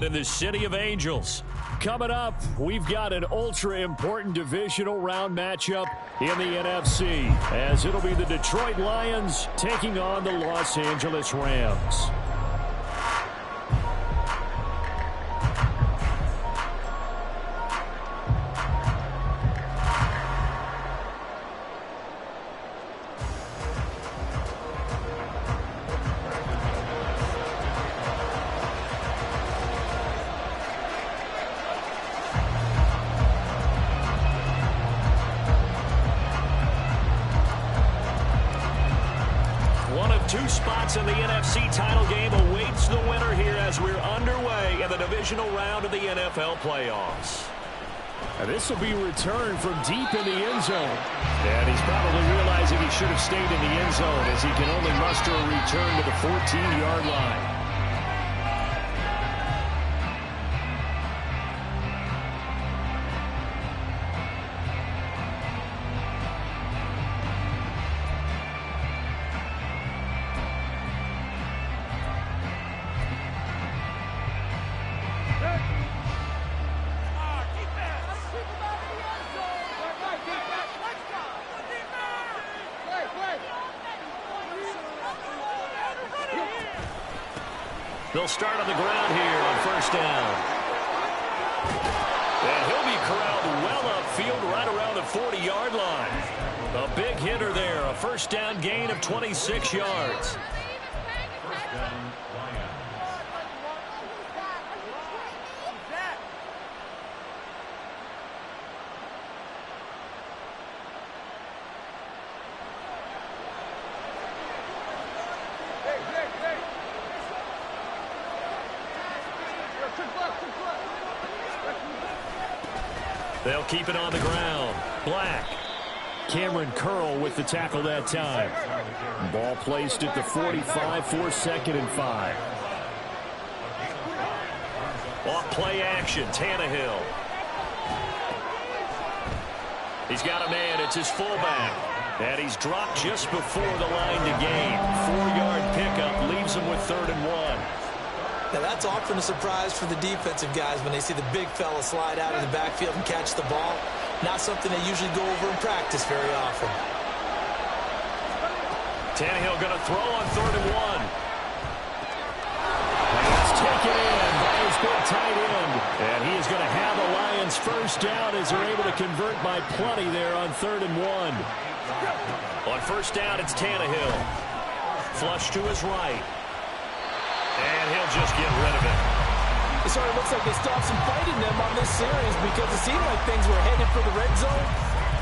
In the City of Angels. Coming up, we've got an ultra-important divisional round matchup in the NFC, as it'll be the Detroit Lions taking on the Los Angeles Rams. Two spots in the NFC title game awaits the winner here as we're underway in the divisional round of the NFL playoffs. And this will be returned from deep in the end zone. And he's probably realizing he should have stayed in the end zone as he can only muster a return to the 14-yard line. They'll start on the ground here on first down. And he'll be corralled well upfield right around the 40-yard line. A big hitter there, a first down gain of 26 yards. First down, Lions. They'll keep it on the ground. Black. Cameron Curl with the tackle that time. Ball placed at the 45 for 2nd and 5. Off play action, Tannehill. He's got a man, it's his fullback. And he's dropped just before the line to gain. 4-yard pickup leaves him with 3rd and 1. Now that's often a surprise for the defensive guys when they see the big fella slide out of the backfield and catch the ball. Not something they usually go over in practice very often. Tannehill going to throw on 3rd and 1. That's taken in by his big tight end. And he is going to have the Lions first down as they're able to convert by plenty there on 3rd and 1. On first down, it's Tannehill. Flush to his right. And he'll just get rid of it. It sort of looks like they stopped some fight in them on this series because it seemed like things were headed for the red zone.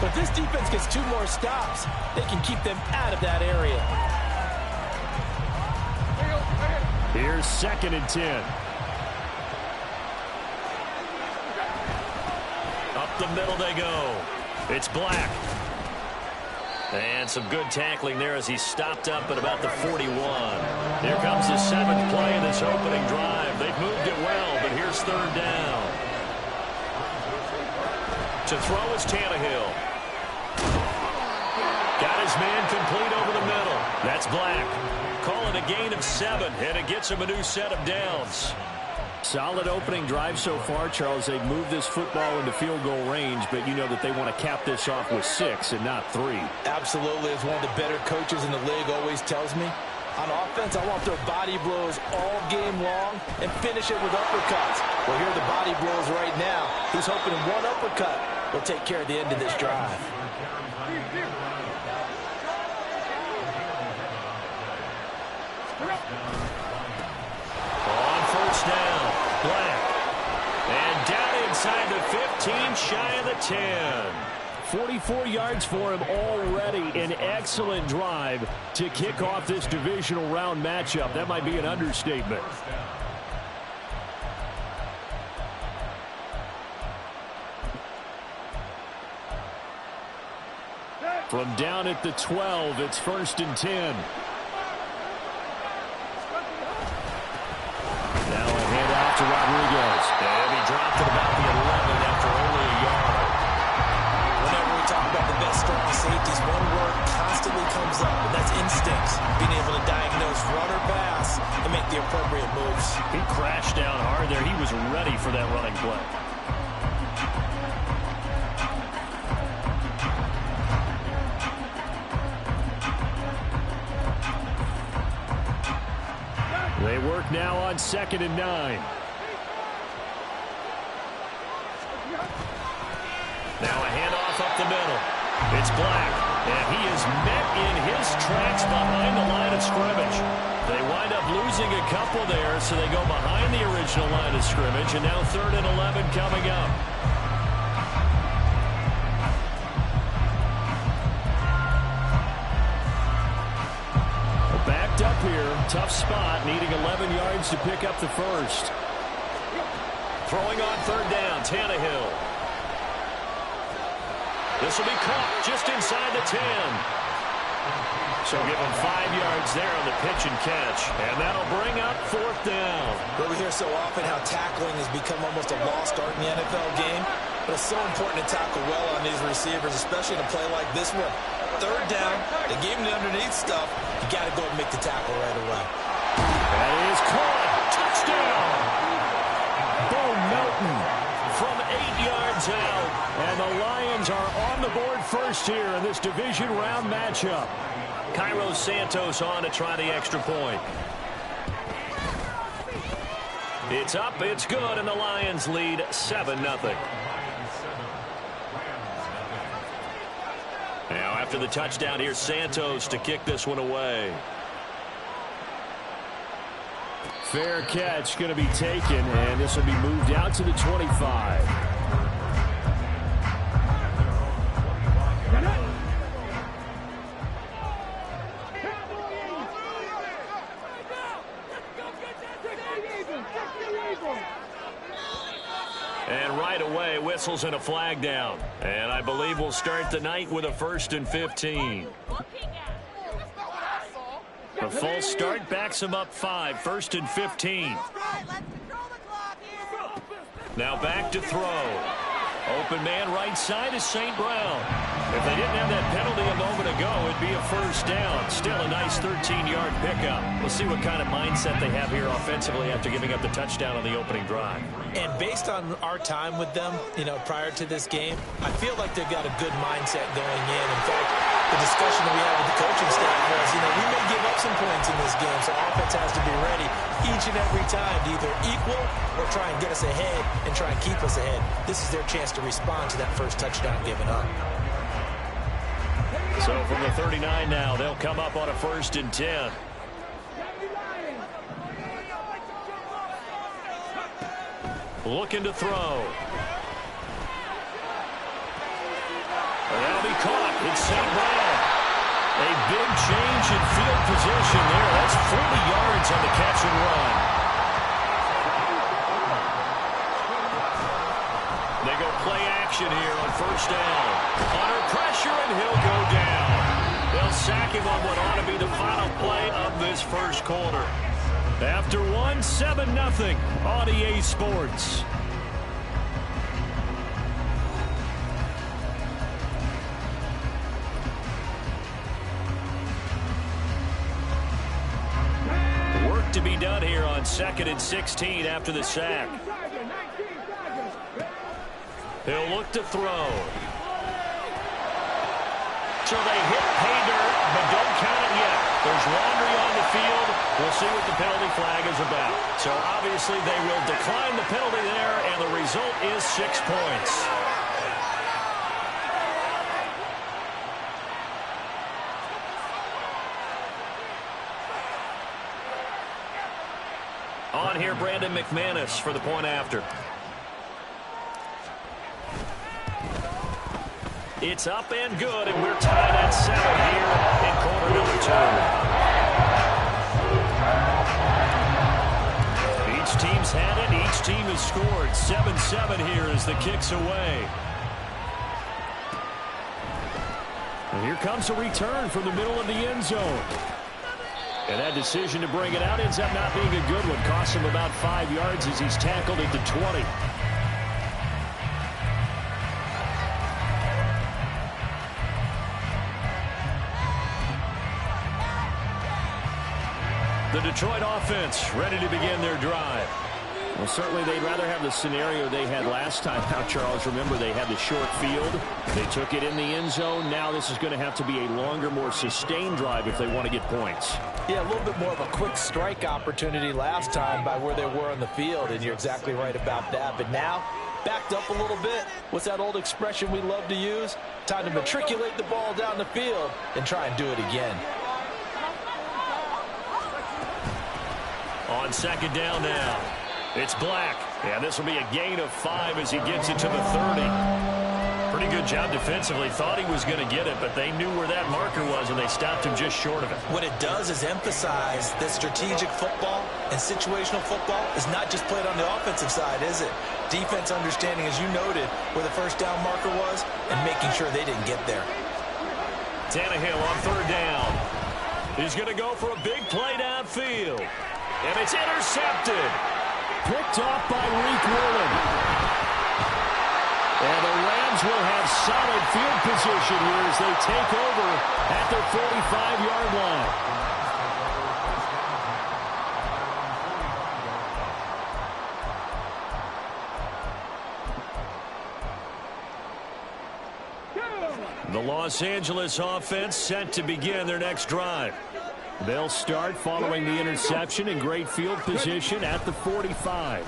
But this defense gets 2 more stops. They can keep them out of that area. Here's 2nd and 10. Up the middle they go. It's Black. And some good tackling there as he stopped up at about the 41. Here comes the 7th play of this opening drive. They've moved it well, but here's 3rd down. To throw is Tannehill. Got his man complete over the middle. That's Black. Call it a gain of 7, and it gets him a new set of downs. Solid opening drive so far, Charles. They've moved this football into field goal range, but you know that they want to cap this off with 6 and not 3. Absolutely. As one of the better coaches in the league always tells me, on offense, I want their body blows all game long and finish it with uppercuts. Well, here are the body blows right now. He's hoping one uppercut will take care of the end of this drive. On first down, Black. And down inside the 15, shy of the 10. 44 yards for him already. An excellent drive to kick off this divisional round matchup. That might be an understatement. From down at the 12, it's 1st and 10. Now a handoff to Rodriguez. And he dropped it about the 11 after only a yard. Whenever we talk about the best strong safeties, one word constantly comes up, and that's instincts, being able to diagnose run or pass and make the appropriate moves. He crashed down hard there. He was ready for that running play. They work now on 2nd and 9. Now a handoff up the middle. It's Black, and he is met in his tracks behind the line of scrimmage. They wind up losing a couple there, so they go behind the original line of scrimmage, and now 3rd and 11 coming up. Backed up here, tough spot, needing 11 yards to pick up the first. Throwing on 3rd down, Tannehill. This will be caught just inside the 10. So give him 5 yards there on the pitch and catch. And that'll bring up 4th down. But we hear so often how tackling has become almost a lost art in the NFL game. But it's so important to tackle well on these receivers, especially in a play like this one. 3rd down, they gave him the underneath stuff. You got to go and make the tackle right away. That is caught. Touchdown. Bo Melton from 8 yards out. And the Lions are on the board first here in this division round matchup. Cairo Santos on to try the extra point. It's up, it's good, and the Lions lead 7-0. Now after the touchdown, here's Santos to kick this one away. Fair catch going to be taken, and this will be moved out to the 25. And right away, whistles and a flag down. And I believe we'll start the night with a 1st and 15. The false start backs him up 5, 1st and 15. Now back to throw. Open man right side is St. Brown. If they didn't have that penalty a moment ago, it'd be a 1st down. Still a nice 13-yard pickup. We'll see what kind of mindset they have here offensively after giving up the touchdown on the opening drive. And based on our time with them, prior to this game, I feel like they've got a good mindset going in. In fact, the discussion that we had with the coaching staff was, we may give up some points in this game, so offense has to be ready each and every time to either equal or try and get us ahead and try and keep us ahead. This is their chance to respond to that first touchdown given up. So from the 39 now, they'll come up on a 1st and 10. Looking to throw. That'll be caught. It's St. Brown. A big change in field position there. That's 40 yards on the catch and run. They go play action here on 1st down. Under pressure, and he'll go down. They'll sack him on what ought to be the final play of this first quarter. After 7-0 on EA Sports. Work to be done here on 2nd and 16 after the sack. He'll look to throw. So they hit pay dirt, but don't count it yet. There's laundry on the field. We'll see what the penalty flag is about. So obviously they will decline the penalty there, and the result is 6 points. On here, Brandon McManus for the point after. It's up and good, and we're tied at 7 here in quarter number 2. Each team's had it. Each team has scored. 7-7 here as the kick's away. And here comes a return from the middle of the end zone. And that decision to bring it out ends up not being a good one. Costs him about 5 yards as he's tackled at the 20. The Detroit offense ready to begin their drive. Well, certainly they'd rather have the scenario they had last time out, Charles. Remember, they had the short field. They took it in the end zone. Now this is going to have to be a longer, more sustained drive if they want to get points. Yeah, a little bit more of a quick strike opportunity last time by where they were on the field, and you're exactly right about that. But now, backed up a little bit. What's that old expression we love to use? Time to matriculate the ball down the field and try and do it again. On second down now, it's Black. And this will be a gain of 5 as he gets it to the 30. Pretty good job defensively. Thought he was going to get it, but they knew where that marker was, and they stopped him just short of it. What it does is emphasize that strategic football and situational football is not just played on the offensive side, is it? Defense understanding, as you noted, where the first down marker was and making sure they didn't get there. Tannehill on third down. He's going to go for a big play downfield. And it's intercepted. Picked off by Reek Woolen. And the Rams will have solid field position here as they take over at their 45-yard line. The Los Angeles offense set to begin their next drive. They'll start following the interception in great field position at the 45.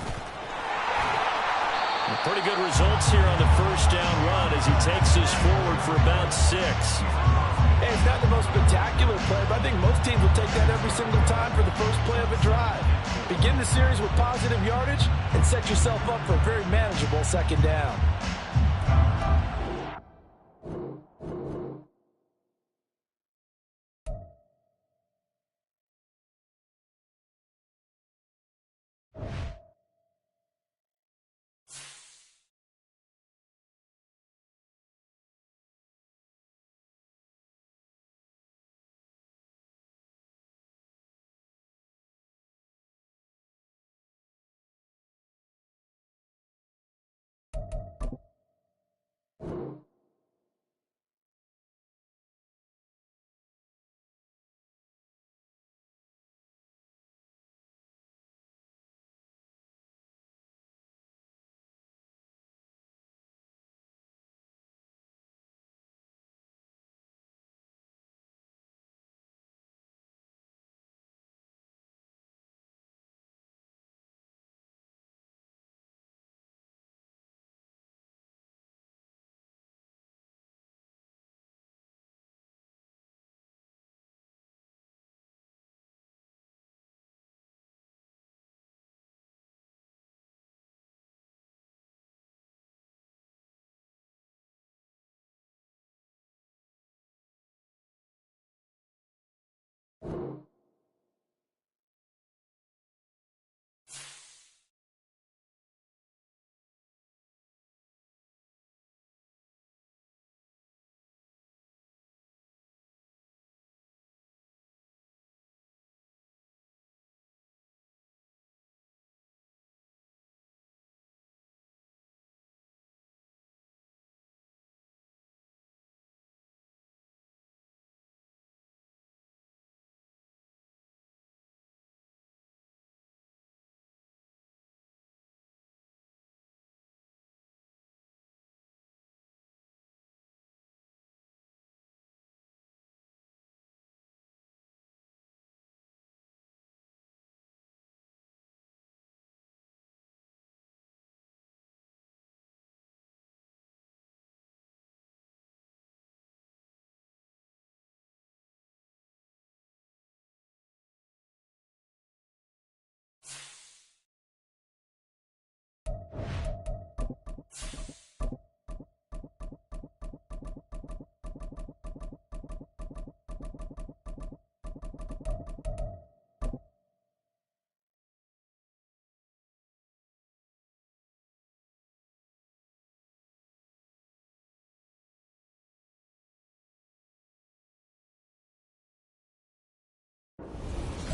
Pretty good results here on the first down run as he takes this forward for about 6. Hey, it's not the most spectacular play, but I think most teams will take that every single time for the first play of a drive. Begin the series with positive yardage and set yourself up for a very manageable second down.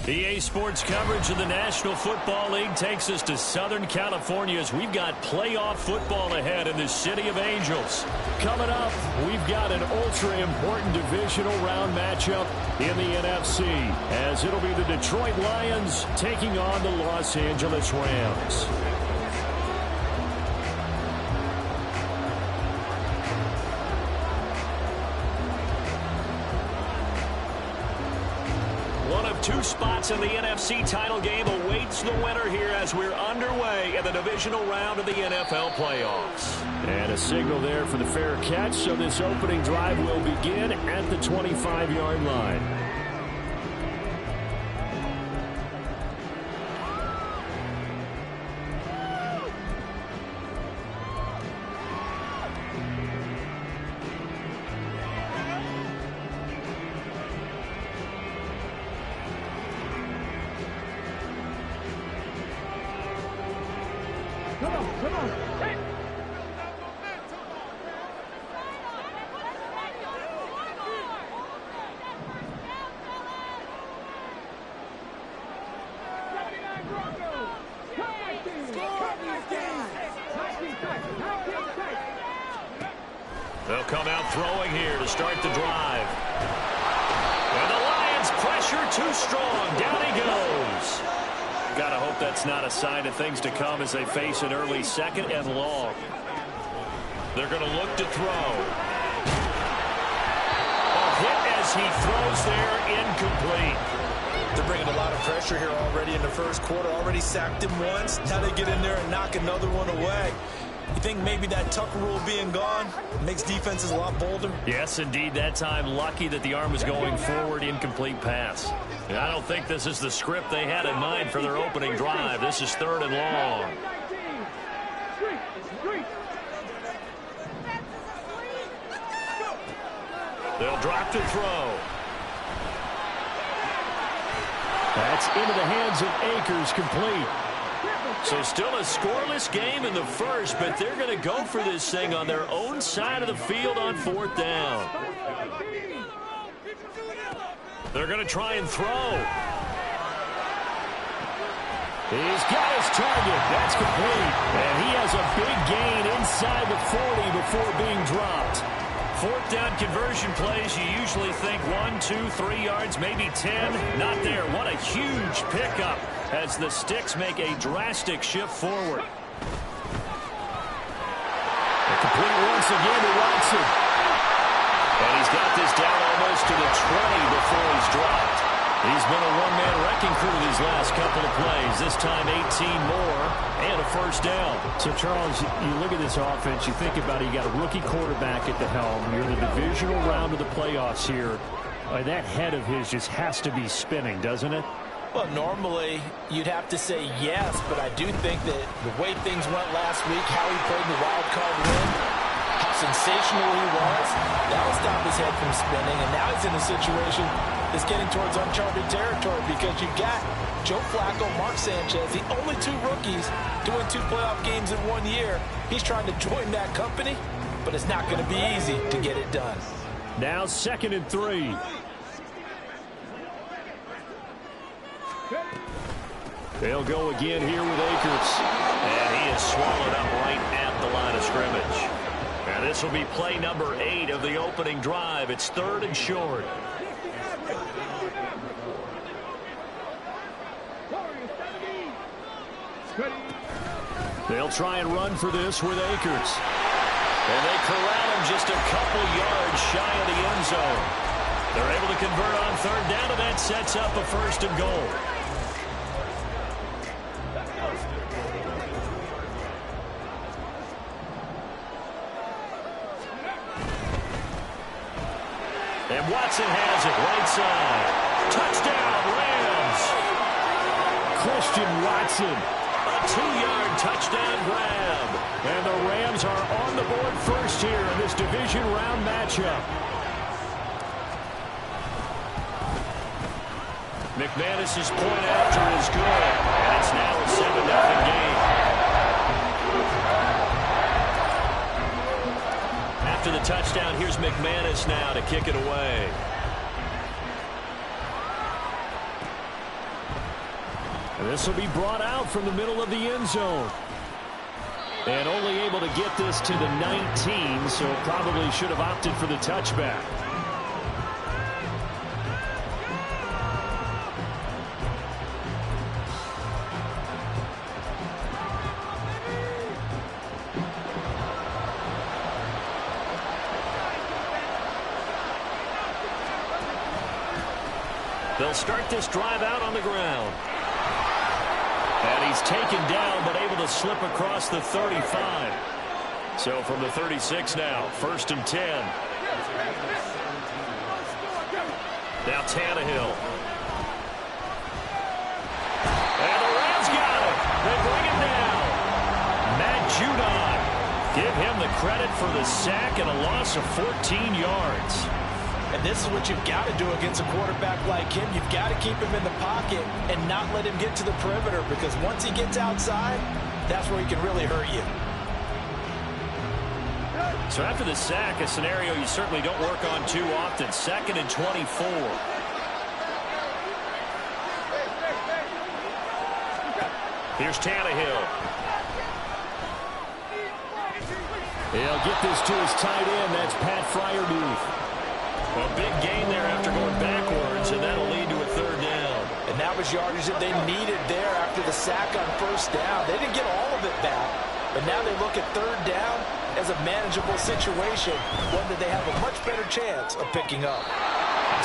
EA Sports coverage of the National Football League takes us to Southern California as we've got playoff football ahead in the City of Angels. Coming up, we've got an ultra-important divisional round matchup in the NFC, as it'll be the Detroit Lions taking on the Los Angeles Rams. Two spots in the NFC title game awaits the winner here as we're underway in the divisional round of the NFL playoffs. And a signal there for the fair catch, so this opening drive will begin at the 25-yard line. They'll come out throwing here to start the drive. And the Lions pressure too strong. Down he goes. Gotta hope that's not a sign of things to come as they face an early second and long. They're going to look to throw. A hit as he throws there, incomplete. They're bringing a lot of pressure here already in the first quarter. Already sacked him once. Now they get in there and knock another one away. You think maybe that Tucker rule being gone makes defenses a lot bolder? Yes, indeed. That time, lucky that the arm was going forward, incomplete pass. And I don't think this is the script they had in mind for their opening drive. This is third and long. They'll drop to throw. That's into the hands of Akers, complete. So still a scoreless game in the first, but they're going to go for this thing on their own side of the field on fourth down. They're going to try and throw. He's got his target. That's complete. And he has a big gain inside the 40 before being dropped. Fourth down conversion plays, you usually think 1, 2, 3 yards, maybe 10. Not there. What a huge pickup as the Sticks make a drastic shift forward. A complete once again to Watson. And he's got this down almost to the 20 before he's dropped. He's been a one-man wrecking crew these last couple of plays. This time 18 more and a first down. So, Charles, you look at this offense, you think about it, you got a rookie quarterback at the helm. You're in the divisional round of the playoffs here. That head of his just has to be spinning, doesn't it? Well, normally you'd have to say yes, but I do think that the way things went last week, how he played in the wild card win, how sensational he was, that'll stop his head from spinning. And now he's in a situation that's getting towards uncharted territory because you've got Joe Flacco, Mark Sanchez, the only two rookies doing 2 playoff games in 1 year. He's trying to join that company, but it's not going to be easy to get it done. Now 2nd and 3. They'll go again here with Akers. And he is swallowed up right at the line of scrimmage. And this will be play number 8 of the opening drive. It's 3rd and short. They'll try and run for this with Akers. And they corral him just a couple yards shy of the end zone. They're able to convert on 3rd down, and that sets up a 1st and goal. And Watson has it right side. Touchdown, Rams. Christian Watson. A 2-yard touchdown grab. And the Rams are on the board first here in this division round matchup. McManus's point after is good. And it's now a 7-0 game. After the touchdown, here's McManus now to kick it away. This will be brought out from the middle of the end zone. And only able to get this to the 19, so probably should have opted for the touchback. They'll start this drive out on the ground. And he's taken down, but able to slip across the 35. So from the 36 now, 1st and 10. Now Tannehill. And the Rams got it. They bring it down. Matt Judon. Give him the credit for the sack and a loss of 14 yards. And this is what you've got to do against a quarterback like him. You've got to keep him in the pocket and not let him get to the perimeter, because once he gets outside, that's where he can really hurt you. So after the sack, a scenario you certainly don't work on too often. 2nd and 24. Here's Tannehill. He'll get this to his tight end. That's Pat Freiermuth. A big gain there after going backwards, and that'll lead to a 3rd down. And that was yardage that they needed there after the sack on 1st down. They didn't get all of it back, but now they look at 3rd down as a manageable situation, one that they have a much better chance of picking up.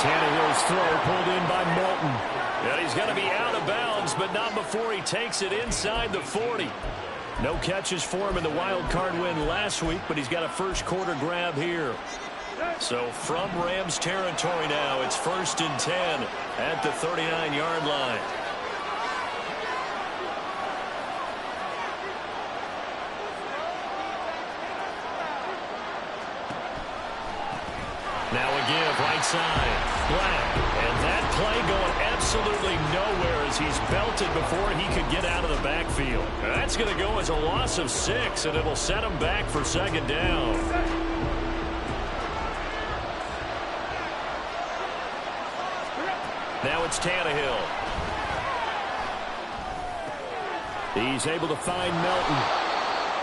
Tannehill's throw pulled in by Melton. And he's going to be out of bounds, but not before he takes it inside the 40. No catches for him in the wild card win last week, but he's got a first quarter grab here. So from Rams territory now, it's 1st and 10 at the 39-yard line. Now a give right side. Black. And that play going absolutely nowhere as he's belted before he could get out of the backfield. That's going to go as a loss of 6, and it'll set him back for 2nd down. Now it's Tannehill. He's able to find Melton.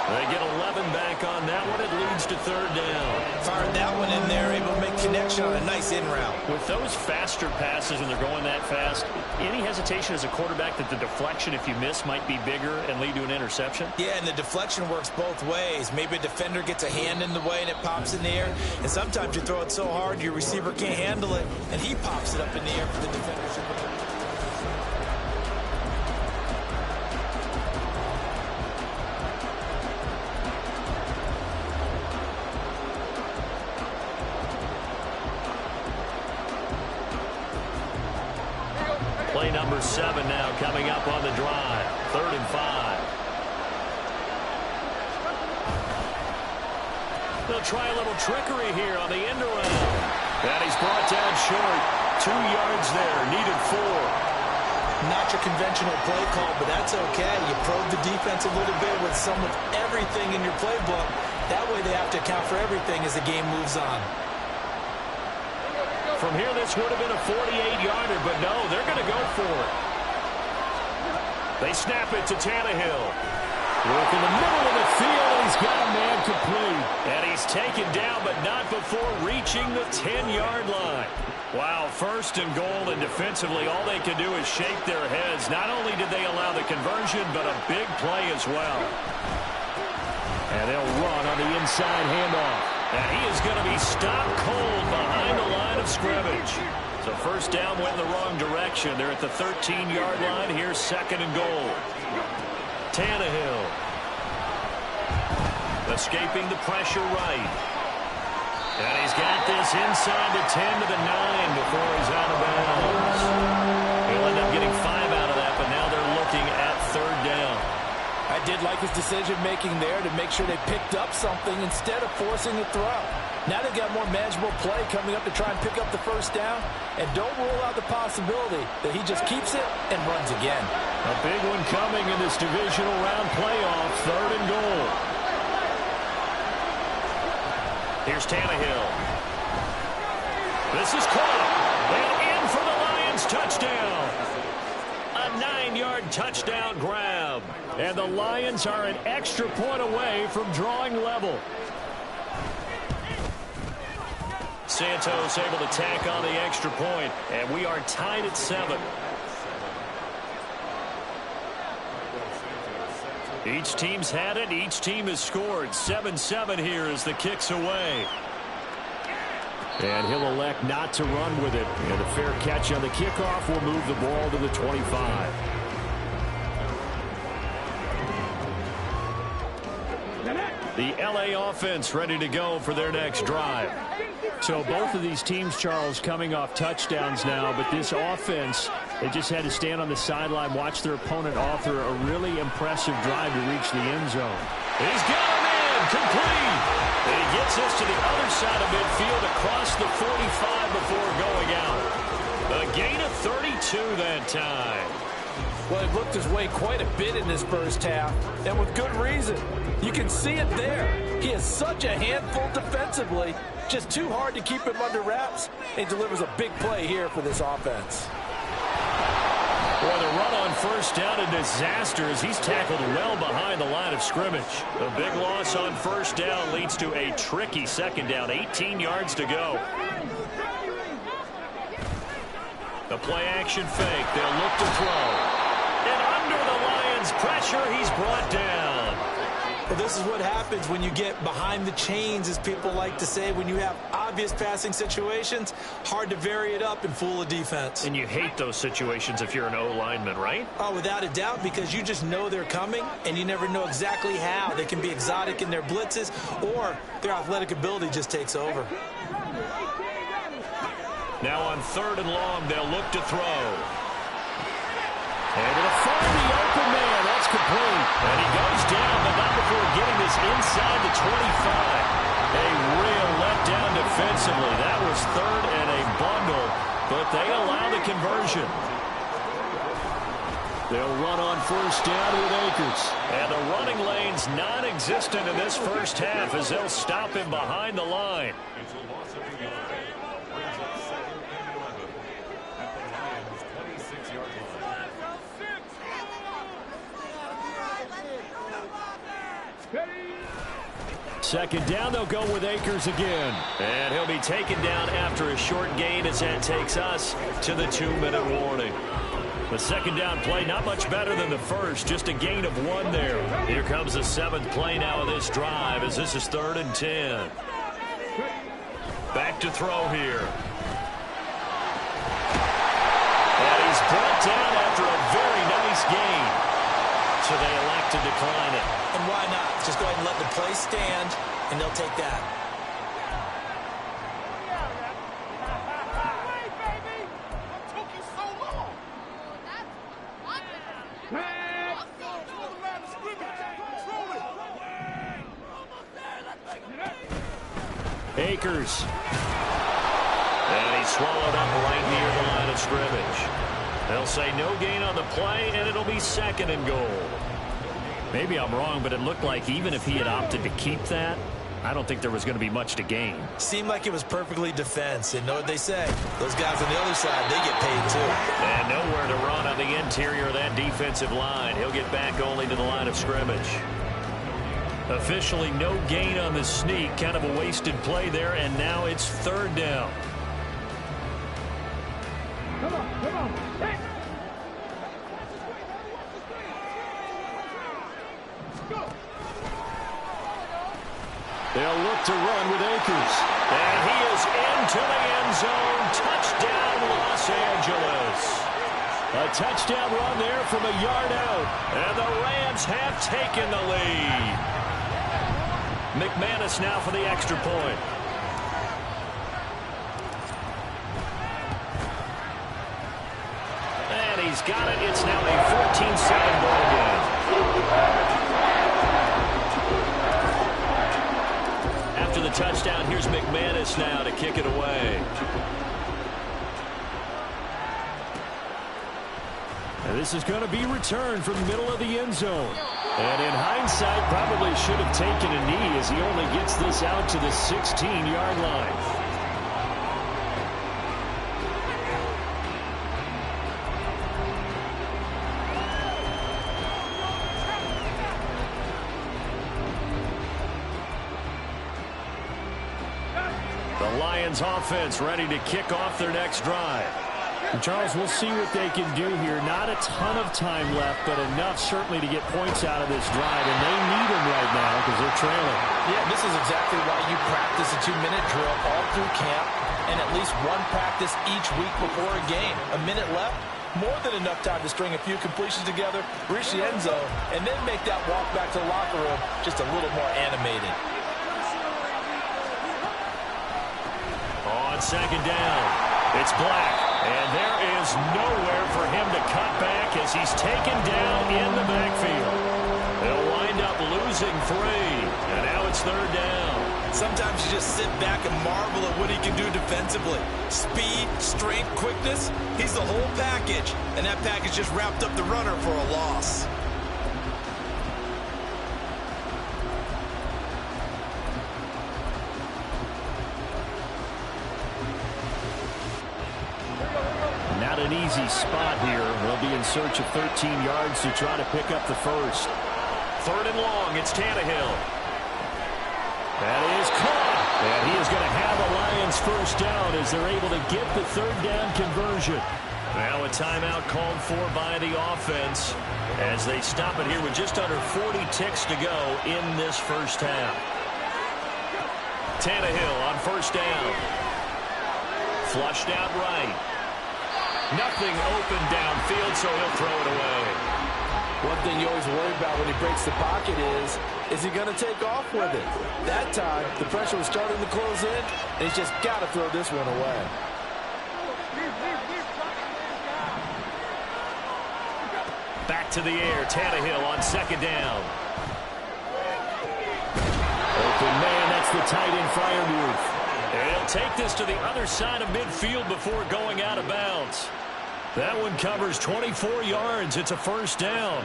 They get 11 back on that one. It leads to 3rd down. Fired that one in there, able to make connection on a nice in route. With those faster passes and they're going that fast, any hesitation as a quarterback that the deflection, if you miss, might be bigger and lead to an interception? Yeah, and the deflection works both ways. Maybe a defender gets a hand in the way and it pops in the air. And sometimes you throw it so hard your receiver can't handle it, and he pops it up in the air for the defender. Play number 7 now coming up on the drive. 3rd and 5. They'll try a little trickery here on the end around. And he's brought down short. 2 yards there. Needed 4. Not your conventional play call, but that's okay. You probe the defense a little bit with some of everything in your playbook. That way they have to account for everything as the game moves on. From here, this would have been a 48-yarder, but no, they're going to go for it. They snap it to Tannehill. Work in the middle of the field. He's got a man complete. And he's taken down, but not before reaching the 10-yard line. Wow, 1st and goal, and defensively, all they can do is shake their heads. Not only did they allow the conversion, but a big play as well. And they'll run on the inside handoff. And he is going to be stopped cold behind the line of scrimmage. So 1st down went in the wrong direction. They're at the 13-yard line. Here's 2nd and goal. Tannehill. Escaping the pressure right. And he's got this inside the 10 to the 9 before he's out of bounds. He'll end up getting 5 out of that, but now they're looking at 3rd down. I did like his decision-making there to make sure they picked up something instead of forcing the throw. Now they've got more manageable play coming up to try and pick up the 1st down. And don't rule out the possibility that he just keeps it and runs again. A big one coming in this divisional round playoff. 3rd and goal. Here's Tannehill. This is caught. And in for the Lions touchdown. A 9-yard 50-yard touchdown grab. And the Lions are an extra point away from drawing level. Santos able to tack on the extra point, and we are tied at 7. Each team's had it. Each team has scored. 7-7 here as the kick's away. And he'll elect not to run with it. And a fair catch on the kickoff will move the ball to the 25. The LA offense ready to go for their next drive. So both of these teams, Charles, coming off touchdowns now, but this offense, they just had to stand on the sideline, watch their opponent author a really impressive drive to reach the end zone. He's got him in, complete. And he gets us to the other side of midfield across the 45 before going out. A gain of 32 that time. Well, it looked his way quite a bit in this first half, and with good reason. You can see it there. He is such a handful defensively. Just too hard to keep him under wraps. And he delivers a big play here for this offense. Boy, the run on first down a disaster as he's tackled well behind the line of scrimmage. The big loss on first down leads to a tricky second down. 18 yards to go. The play action fake. They'll look to throw. And under the Lions' pressure, he's brought down. Well, this is what happens when you get behind the chains, as people like to say. When you have obvious passing situations, hard to vary it up and fool a defense. And you hate those situations if you're an O-lineman, right? Oh, without a doubt, because you just know they're coming, and you never know exactly how. They can be exotic in their blitzes, or their athletic ability just takes over. Now on 3rd and long, they'll look to throw. Able to find the open man. That's complete. And he goes down, but not before getting this inside the 25. A real letdown defensively. That was 3rd and a bundle, but they allow the conversion. They'll run on first down with Akers. And the running lane's non-existent in this first half as they'll stop him behind the line. It's a loss of a yard. Brings up 2nd and 11 at the Lions' 26-yard line. Second down, they'll go with Akers again. And he'll be taken down after a short gain as that takes us to the 2-minute warning. The second down play not much better than the first, just a gain of 1 there. Here comes the 7th play now of this drive as this is 3rd and 10. Back to throw here. And he's brought down after a very nice gain. So they elect to decline it. And why not? Just go ahead and let the play stand, and they'll take that. Akers. And he's swallowed up right near the line of scrimmage. They'll say no gain on the play, and it'll be 2nd and goal. Maybe I'm wrong, but it looked like even if he had opted to keep that, I don't think there was going to be much to gain. Seemed like it was perfectly defense. And know what they say? Those guys on the other side, they get paid too. And nowhere to run on the interior of that defensive line. He'll get back only to the line of scrimmage. Officially no gain on the sneak. Kind of a wasted play there, and now it's 3rd down. Come on, come on. Hey. They'll look to run with Akers. And he is into the end zone. Touchdown, Los Angeles. A touchdown run there from a yard out. And the Rams have taken the lead. McManus now for the extra point. And he's got it. It's now a 14-7 ball game. After the touchdown, here's McManus now to kick it away. And this is going to be returned from the middle of the end zone. And in hindsight, probably should have taken a knee as he only gets this out to the 16-yard line. Lions offense ready to kick off their next drive. And Charles, we'll see what they can do here. Not a ton of time left, but enough certainly to get points out of this drive. And they need them right now because they're trailing. Yeah, this is exactly why you practice a 2-minute drill all through camp and at least one practice each week before a game. A minute left, more than enough time to string a few completions together, reach the end zone, and then make that walk back to the locker room just a little more animated. On second down, it's Black. And there is nowhere for him to cut back as he's taken down in the backfield. They'll wind up losing 3. And now it's third down. Sometimes you just sit back and marvel at what he can do defensively. Speed, strength, quickness, he's the whole package. And that package just wrapped up the runner for a loss. Not an easy spot here. They'll be in search of 13 yards to try to pick up the first. Third and long, it's Tannehill. That is caught. And he is going to have a Lions first down as they're able to get the third down conversion. Now a timeout called for by the offense as they stop it here with just under 40 ticks to go in this first half. Tannehill on first down. Flushed out right. Nothing open downfield, so he'll throw it away. One thing you always worry about when he breaks the pocket is he going to take off with it? That time, the pressure was starting to close in, and he's just got to throw this one away. Back to the air, Tannehill on second down. Open man, that's the tight end flyer move. And he'll take this to the other side of midfield before going out of bounds. That one covers 24 yards. It's a first down.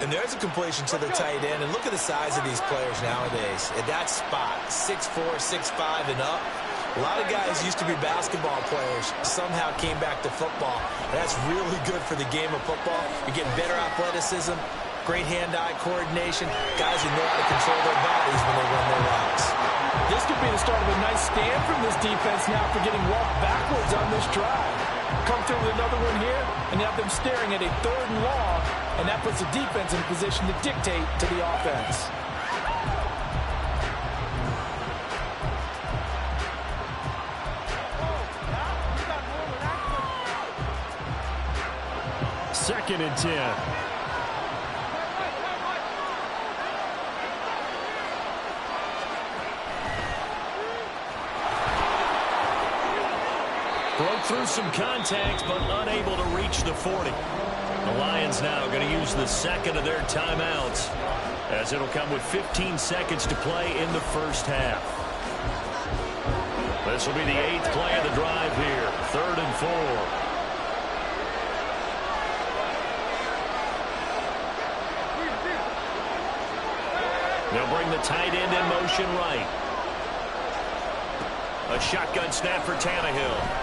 And there's a completion to the tight end. And look at the size of these players nowadays. At that spot, 6'4", 6'5", and up. A lot of guys used to be basketball players, somehow came back to football. And that's really good for the game of football. You're getting better athleticism, great hand-eye coordination, guys who know how to control their bodies when they run their routes. This could be the start of a nice stand from this defense now for getting walked backwards on this drive. Come through with another one here, and have them staring at a third and long, and that puts the defense in a position to dictate to the offense. Second and 10. Broke through some contact, but unable to reach the 40. The Lions now going to use the second of their timeouts, as it'll come with 15 seconds to play in the first half. This will be the 8th play of the drive here. 3rd and 4. They'll bring the tight end in motion right. A shotgun snap for Tannehill.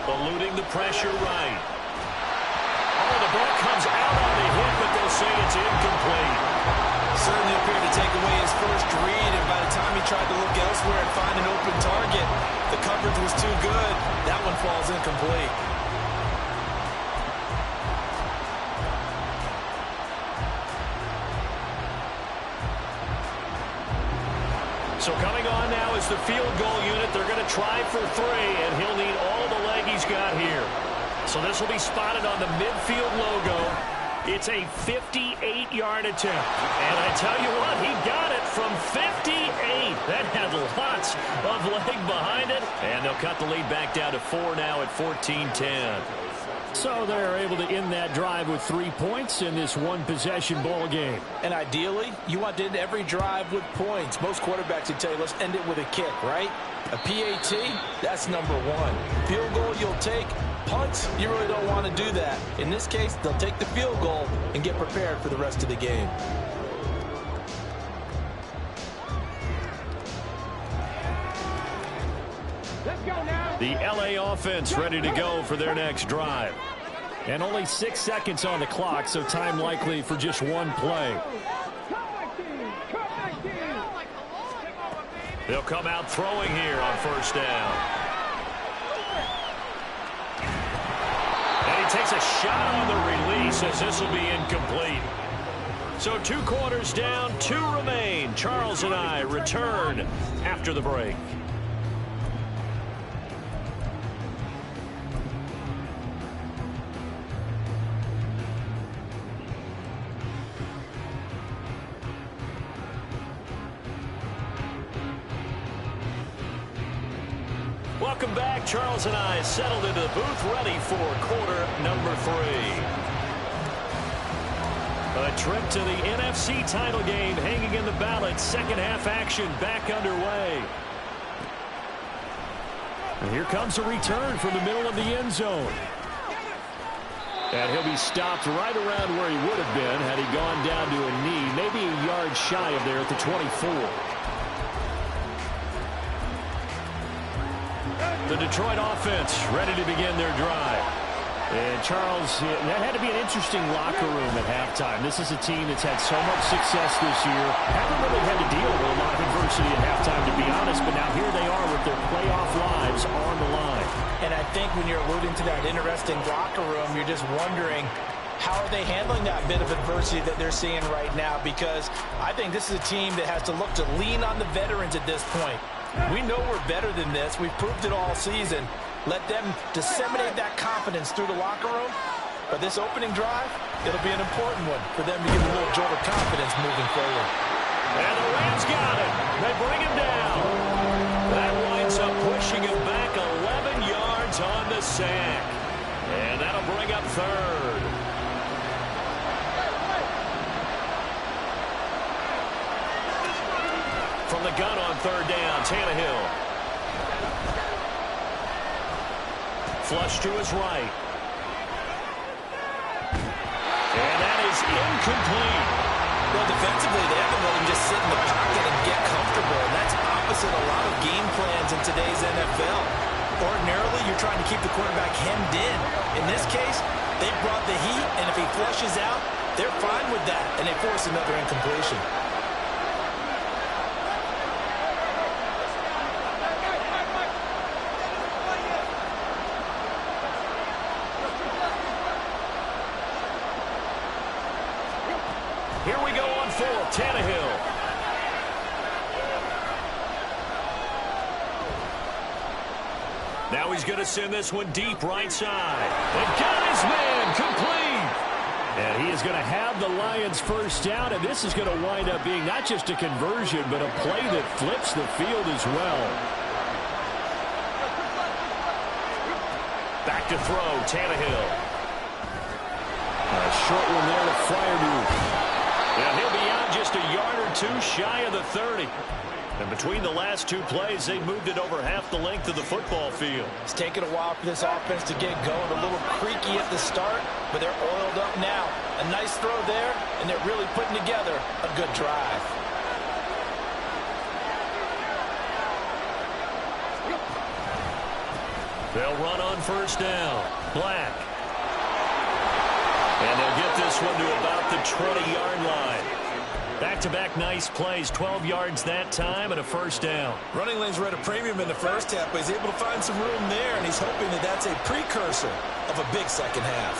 Eluding the pressure right. Oh, the ball comes out on the hit, but they'll say it's incomplete. Certainly appeared to take away his first read, and by the time he tried to look elsewhere and find an open target, the coverage was too good. That one falls incomplete. So coming on now is the field goal unit. They're going to try for 3, and he'll need all the leg he's got here. So this will be spotted on the midfield logo. It's a 58-yard attempt. And I tell you what, he got it from 58. That had lots of leg behind it. And they'll cut the lead back down to 4 now at 14-10. So they're able to end that drive with 3 points in this one-possession ball game. And ideally, you want to end every drive with points. Most quarterbacks would tell you, let's end it with a kick, right? A PAT, that's number 1. Field goal you'll take. Punts, you really don't want to do that. In this case, they'll take the field goal and get prepared for the rest of the game. The LA offense ready to go for their next drive. And only 6 seconds on the clock, so time likely for just one play. They'll come out throwing here on first down. And he takes a shot on the release as this will be incomplete. So 2 quarters down, 2 remain. Charles and I return after the break. Welcome back. Charles and I settled into the booth, ready for quarter number 3. A trip to the NFC title game hanging in the balance. Second half action back underway. And here comes a return from the middle of the end zone. And he'll be stopped right around where he would have been had he gone down to a knee, maybe a yard shy of there at the 24. The Detroit offense ready to begin their drive. And Charles, that had to be an interesting locker room at halftime. This is a team that's had so much success this year. Haven't really had to deal with a lot of adversity at halftime, to be honest, but now here they are with their playoff lives on the line. And I think when you're alluding to that interesting locker room, you're just wondering, how are they handling that bit of adversity that they're seeing right now? Because I think this is a team that has to look to lean on the veterans at this point. We know we're better than this. We've proved it all season. Let them disseminate that confidence through the locker room. But this opening drive, it'll be an important one for them to get a little jolt of confidence moving forward. And the Rams got it. They bring him down. That winds up pushing him back 11 yards on the sack. And that'll bring up third. From the gun on third down, Tannehill. Flush to his right. And that is incomplete. Well, defensively, they haven't let him just sit in the pocket and get comfortable. And that's opposite a lot of game plans in today's NFL. Ordinarily, you're trying to keep the quarterback hemmed in. In this case, they brought the heat, and if he flushes out, they're fine with that, and they force another incompletion. Here we go on fourth. Tannehill. Now he's going to send this one deep right side. And got his man complete. And he is going to have the Lions first down, and this is going to wind up being not just a conversion, but a play that flips the field as well. Back to throw, Tannehill. A short one there to Freiermuth. And he'll be out just a yard or two shy of the 30. And between the last 2 plays, they moved it over half the length of the football field. It's taken a while for this offense to get going. A little creaky at the start, but they're oiled up now. A nice throw there, and they're really putting together a good drive. They'll run on first down. Black. And they'll get this one to about the 20-yard line. Back-to-back nice plays, 12 yards that time and a first down. Running lanes were at a premium in the first half, but he's able to find some room there, and he's hoping that that's a precursor of a big second half.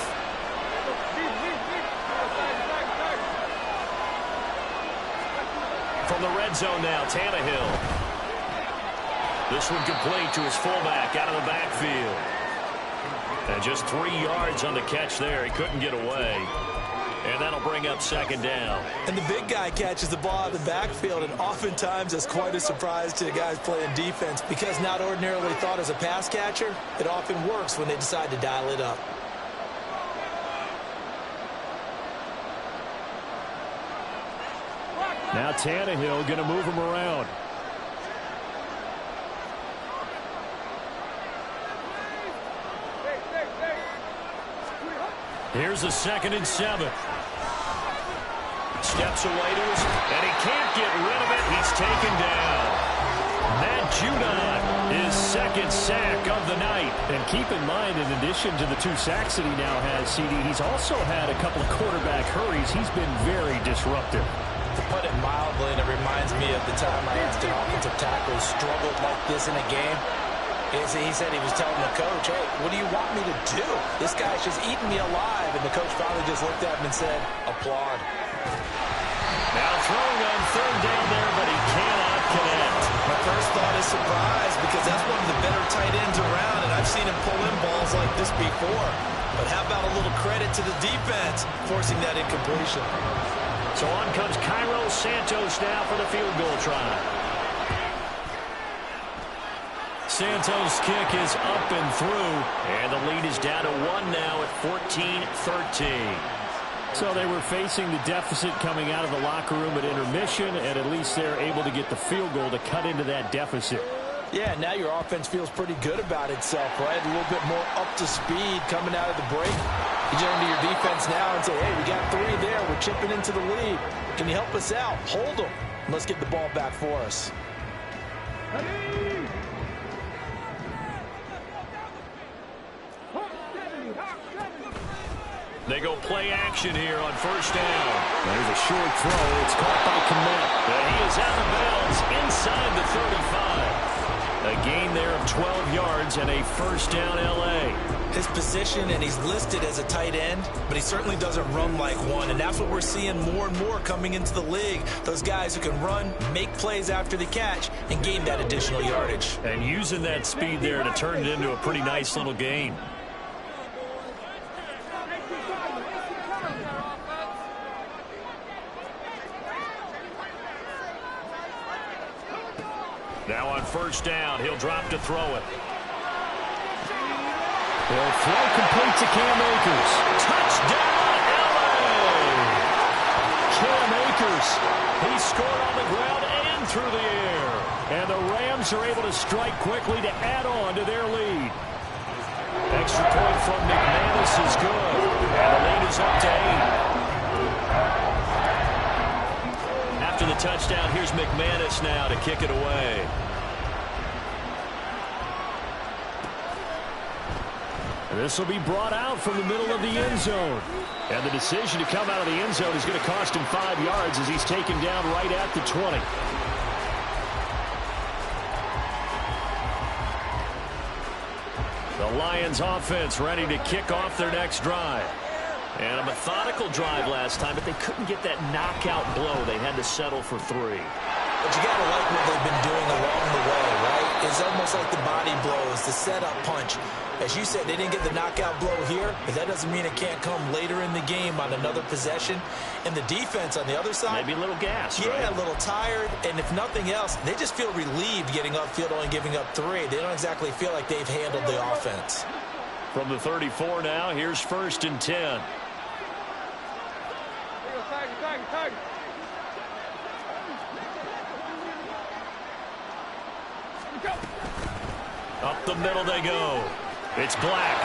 From the red zone now, Tannehill. This one complete to his fullback out of the backfield. And just 3 yards on the catch there. He couldn't get away. And that'll bring up second down. And the big guy catches the ball out of the backfield, and oftentimes that's quite a surprise to the guys playing defense, because not ordinarily thought as a pass catcher, it often works when they decide to dial it up. Now Tannehill going to move him around. Here's a 2nd and 7. Steps away to his, and he can't get rid of it. He's taken down. Matt Judon, his 2nd sack of the night. And keep in mind, in addition to the 2 sacks that he now has, CD, he's also had a couple of quarterback hurries. He's been very disruptive. To put it mildly, and it reminds me of the time I asked an offensive tackle who struggled like this in a game. He said he was telling the coach, hey, what do you want me to do? This guy's just eating me alive. And the coach finally just looked at him and said, applaud. Now throwing on third down there, but he cannot connect. My first thought is surprise, because that's one of the better tight ends around, and I've seen him pull in balls like this before. But how about a little credit to the defense forcing that incompletion? So on comes Cairo Santos now for the field goal try. Santos' kick is up and through, and the lead is down to 1 now at 14-13. So they were facing the deficit coming out of the locker room at intermission, and at least they're able to get the field goal to cut into that deficit. Yeah, now your offense feels pretty good about itself, right? A little bit more up to speed coming out of the break. You turn to your defense now and say, hey, we got 3 there. We're chipping into the lead. Can you help us out? Hold them. Let's get the ball back for us. They go play action here on first down. There's a short throw. It's caught by Kmet. He is out of bounds inside the 35. A gain there of 12 yards and a first down L.A. His position, and he's listed as a tight end, but he certainly doesn't run like one, and that's what we're seeing more and more coming into the league. Those guys who can run, make plays after the catch, and gain that additional yardage. And using that speed there to turn it into a pretty nice little gain. Now on first down, he'll drop to throw it. They'll throw complete to Cam Akers. Touchdown, L.A. Cam Akers. He scored on the ground and through the air. And the Rams are able to strike quickly to add on to their lead. Extra point from McManus is good. And the lead is up to 8. After the touchdown, here's McManus now to kick it away. This will be brought out from the middle of the end zone. And the decision to come out of the end zone is going to cost him 5 yards as he's taken down right at the 20. The Lions offense ready to kick off their next drive. And a methodical drive last time, but they couldn't get that knockout blow. They had to settle for 3. But you got to like what they've been doing along the way, right? It's almost like the body blows, the setup punch. As you said, they didn't get the knockout blow here, but that doesn't mean it can't come later in the game on another possession. And the defense on the other side, maybe a little gas, yeah, right? A little tired. And if nothing else, they just feel relieved getting upfield, only giving up 3. They don't exactly feel like they've handled the offense. From the 34 now, here's 1st and 10. Up the middle they go. It's Black.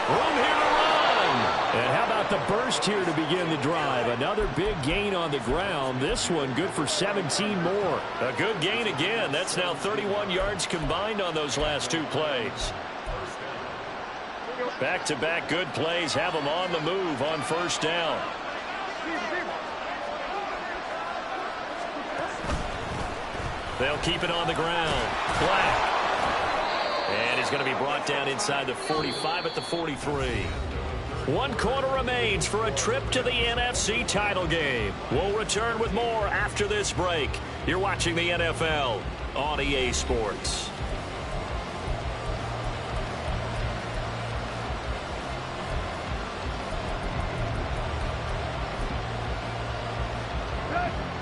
Room here to run. And how about the burst here to begin the drive? Another big gain on the ground. This one good for 17 more. A good gain again. That's now 31 yards combined on those last 2 plays. Back-to-back good plays have them on the move on first down. They'll keep it on the ground. Black. And he's going to be brought down inside the 45 at the 43. 1 quarter remains for a trip to the NFC title game. We'll return with more after this break. You're watching the NFL on EA Sports.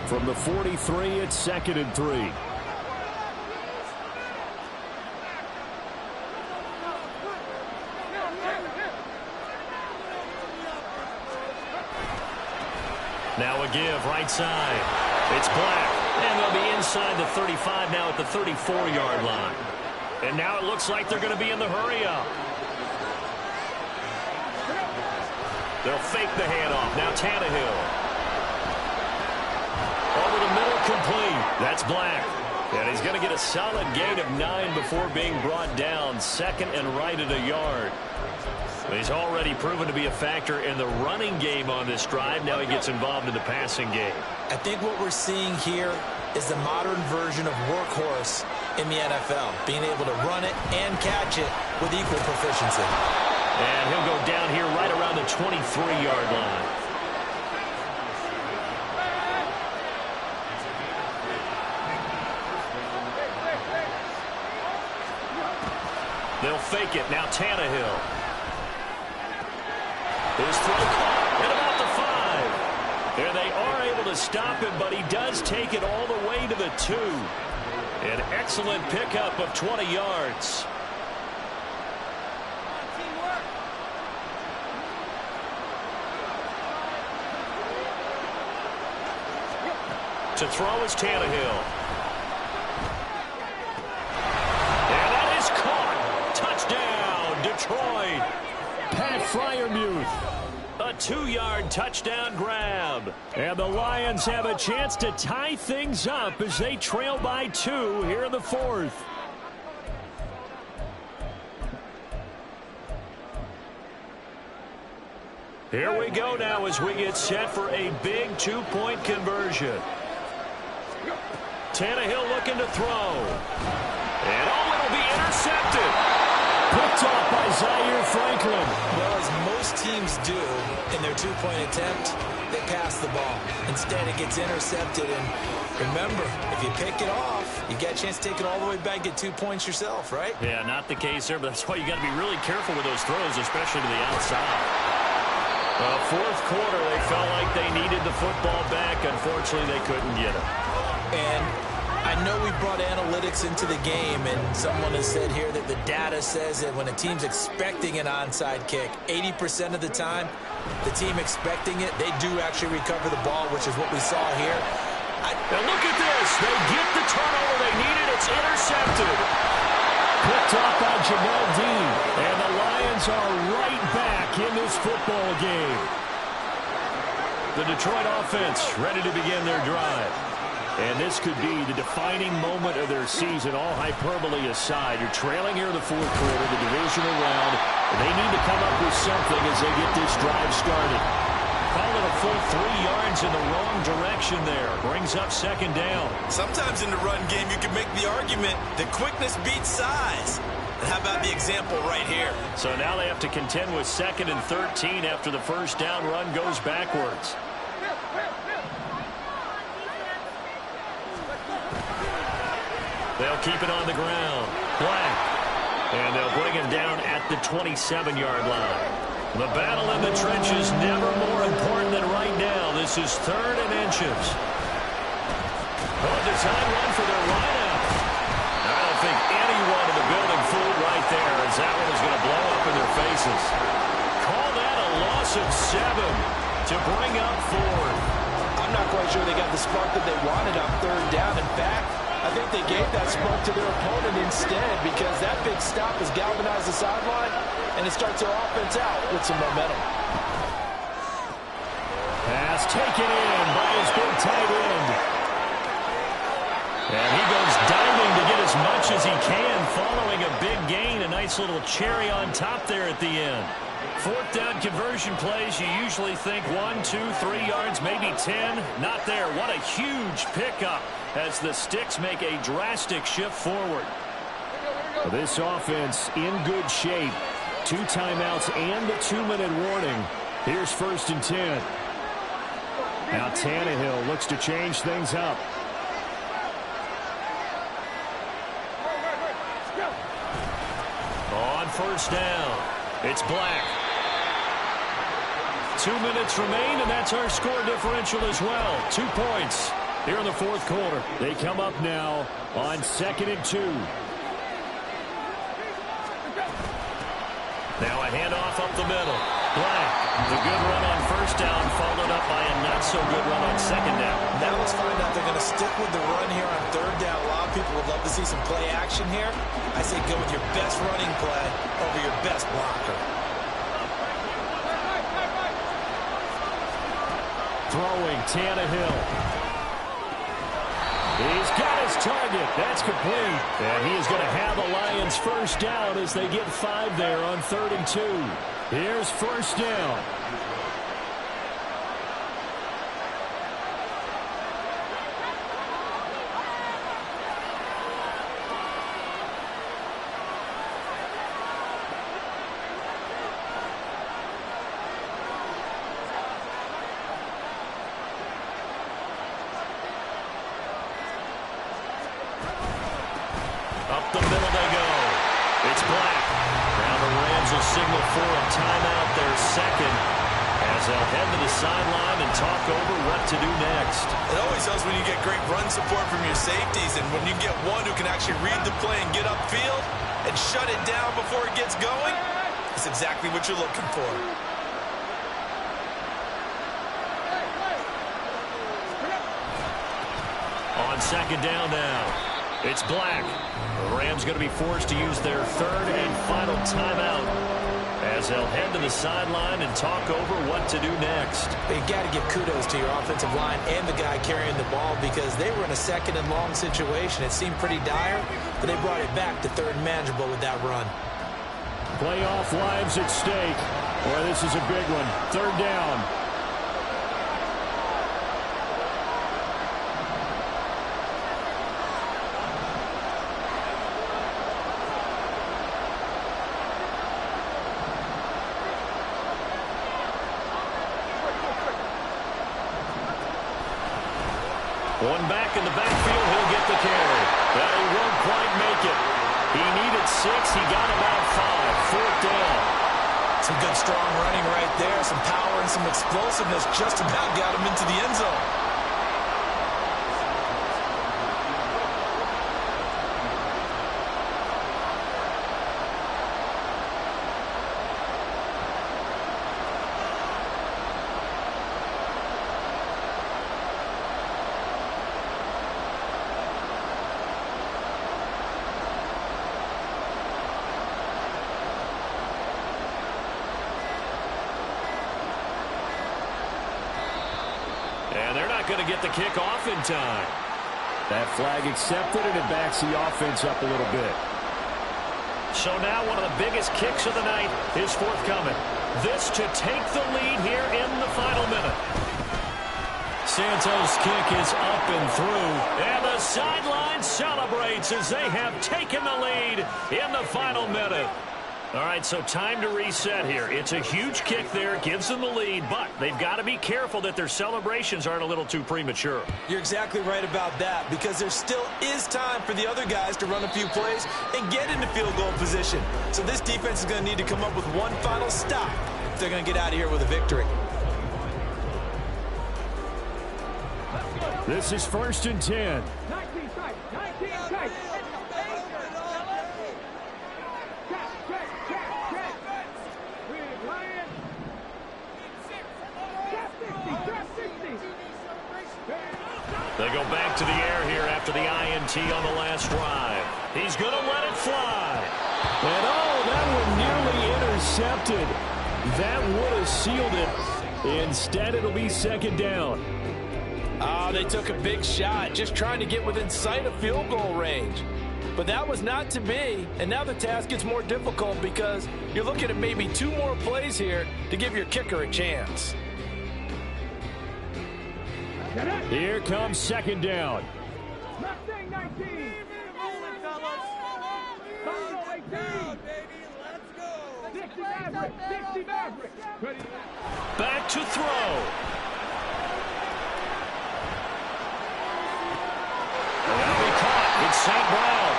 From the 43, it's 2nd and 3. Now a give, right side. It's Black. And they'll be inside the 35 now at the 34-yard line. And now it looks like they're going to be in the hurry-up. They'll fake the handoff. Now Tannehill. Over the middle, complete. That's Black. And he's going to get a solid gain of 9 before being brought down. Second and right at a yard. He's already proven to be a factor in the running game on this drive. Now he gets involved in the passing game. I think what we're seeing here is the modern version of workhorse in the NFL, being able to run it and catch it with equal proficiency. And he'll go down here right around the 23-yard line. They'll fake it. Now Tannehill. His throw caught at about the 5. And they are able to stop him, but he does take it all the way to the 2. An excellent pickup of 20 yards. To throw is Tannehill. And that is caught. Touchdown, Detroit. Pat Freiermuth. A 2-yard touchdown grab. And the Lions have a chance to tie things up as they trail by 2 here in the 4th. Here we go now as we get set for a big 2-point conversion. Tannehill looking to throw. And it'll be intercepted. Picked off by Zaire Franklin. Well, as most teams do in their 2-point attempt, they pass the ball. Instead, it gets intercepted. And remember, if you pick it off, you get a chance to take it all the way back, get 2 points yourself, right? Yeah, not the case there, but that's why you got to be really careful with those throws, especially to the outside. Fourth quarter, they felt like they needed the football back. Unfortunately, they couldn't get it. And I know we brought analytics into the game, and someone has said here that the data says that when a team's expecting an onside kick, 80% of the time, the team expecting it, they do actually recover the ball, which is what we saw here. And look at this. They get the turnover they needed. It's intercepted. Picked off by Jamel Dean. And the Lions are right back in this football game. The Detroit offense ready to begin their drive. And this could be the defining moment of their season, all hyperbole aside. You're trailing here in the 4th quarter, the divisional round. They need to come up with something as they get this drive started. Call it a full 3 yards in the wrong direction there. Brings up second down. Sometimes in the run game, you can make the argument that quickness beats size. And how about the example right here? So now they have to contend with 2nd and 13 after the first down run goes backwards. They'll keep it on the ground. Black. And they'll bring him down at the 27-yard line. The battle in the trenches never more important than right now. This is 3rd and inches. Design run for their wideout. I don't think anyone in the building fooled right there, as that one is going to blow up in their faces. Call that a loss of 7 to bring up 4th. I'm not quite sure they got the spark that they wanted on 3rd down. In fact, I think they gave that spark to their opponent instead, because that big stop has galvanized the sideline, and it starts their offense out with some momentum. Pass taken in by his big tight end. And he goes diving to get as much as he can, following a big gain. A nice little cherry on top there at the end. 4th down conversion plays, you usually think 1, 2, 3 yards, maybe 10. Not there. What a huge pickup as the Sticks make a drastic shift forward. This offense in good shape. 2 timeouts and a 2-minute warning. Here's 1st and 10. Now Tannehill looks to change things up. On 1st down, it's Black. 2 minutes remain, and that's our score differential as well. 2 points here in the 4th quarter. They come up now on 2nd and 2. Now a handoff up the middle. Black, the good run on 1st down, followed up by a not-so-good run on 2nd down. Now let's find out they're going to stick with the run here on 3rd down. A lot of people would love to see some play action here. I say go with your best running play over your best blocker. Throwing Tannehill. He's got his target. That's complete. And he is going to have the Lions first down as they get 5 there on 3rd and 2. Here's first down. Up the middle they go. It's Black. Now the Rams will signal for a timeout, their second, as they'll head to the sideline and talk over what to do next. It always helps when you get great run support from your safeties, and when you get one who can actually read the play and get upfield and shut it down before it gets going, that's exactly what you're looking for. On second down now, it's Black. The Rams going to be forced to use their 3rd and final timeout as they'll head to the sideline and talk over what to do next. But you got to give kudos to your offensive line and the guy carrying the ball, because they were in a 2nd and long situation. It seemed pretty dire, but they brought it back to 3rd and manageable with that run. Playoff lives at stake. Boy, this is a big one. 3rd down. One back in the backfield, he'll get the carry. But he won't quite make it. He needed 6, he got about 5. 4th down. Some good strong running right there, some power and some explosiveness, just about got him into the end zone. And they're not going to get the kick off in time. That flag accepted, and it backs the offense up a little bit. So now one of the biggest kicks of the night is forthcoming. This to take the lead here in the final minute. Santos' kick is up and through. And the sideline celebrates as they have taken the lead in the final minute. All right, so time to reset here. It's a huge kick there, gives them the lead, but they've got to be careful that their celebrations aren't a little too premature. You're exactly right about that, because there still is time for the other guys to run a few plays and get into field goal position. So this defense is going to need to come up with one final stop if they're going to get out of here with a victory. This is 1st and 10. 19 tight. 19 tight. They go back to the air here after the INT on the last drive. He's going to let it fly. And oh, that one nearly intercepted. That would have sealed it. Instead, it'll be 2nd down. Oh, they took a big shot, just trying to get within sight of field goal range. But that was not to be, and now the task gets more difficult because you're looking at maybe 2 more plays here to give your kicker a chance. Here comes 2nd down. Mustang 19. Buffalo 18. Dixie Maverick. Dixie Maverick. Back to throw. That'll be caught. It's St. Brown.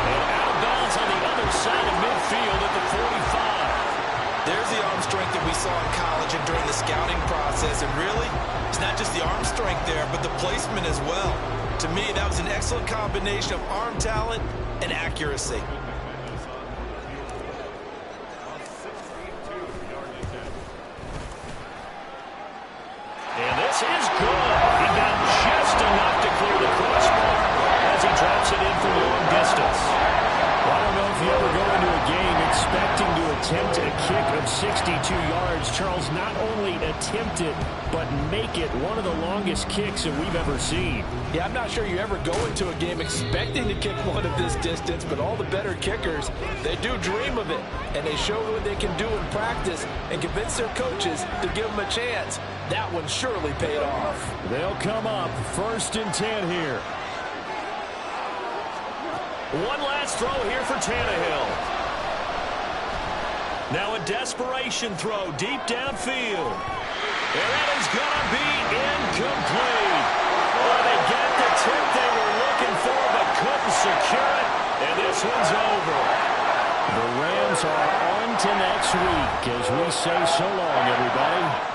And out of bounds on the other side of midfield at the 45. There's the arm strength that we saw in college and during the scouting process. And really, it's not just the arm strength there, but the placement as well. To me, that was an excellent combination of arm talent and accuracy. And this is good. He got just enough to clear the crossbar as he drops it in for long distance. I don't know if you ever go into a game expecting to attempt a kick of 62 yards Charles, not only attempt it, but make it one of the longest kicks that we've ever seen. Yeah, I'm not sure you ever go into a game expecting to kick one of this distance, but all the better kickers, they do dream of it, and they show what they can do in practice and convince their coaches to give them a chance. That one surely paid off. They'll come up 1st and 10 here. One last throw here for Tannehill. Now a desperation throw deep downfield. And that is going to be incomplete. Well, they get the tip they were looking for but couldn't secure it. And this one's over. The Rams are on to next week as we say so long, everybody.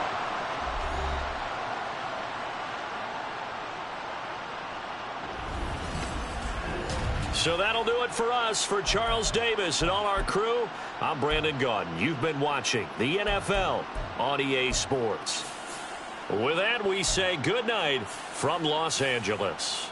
So that'll do it for us. For Charles Davis and all our crew, I'm Brandon Gaudin. You've been watching the NFL on EA Sports. With that, we say good night from Los Angeles.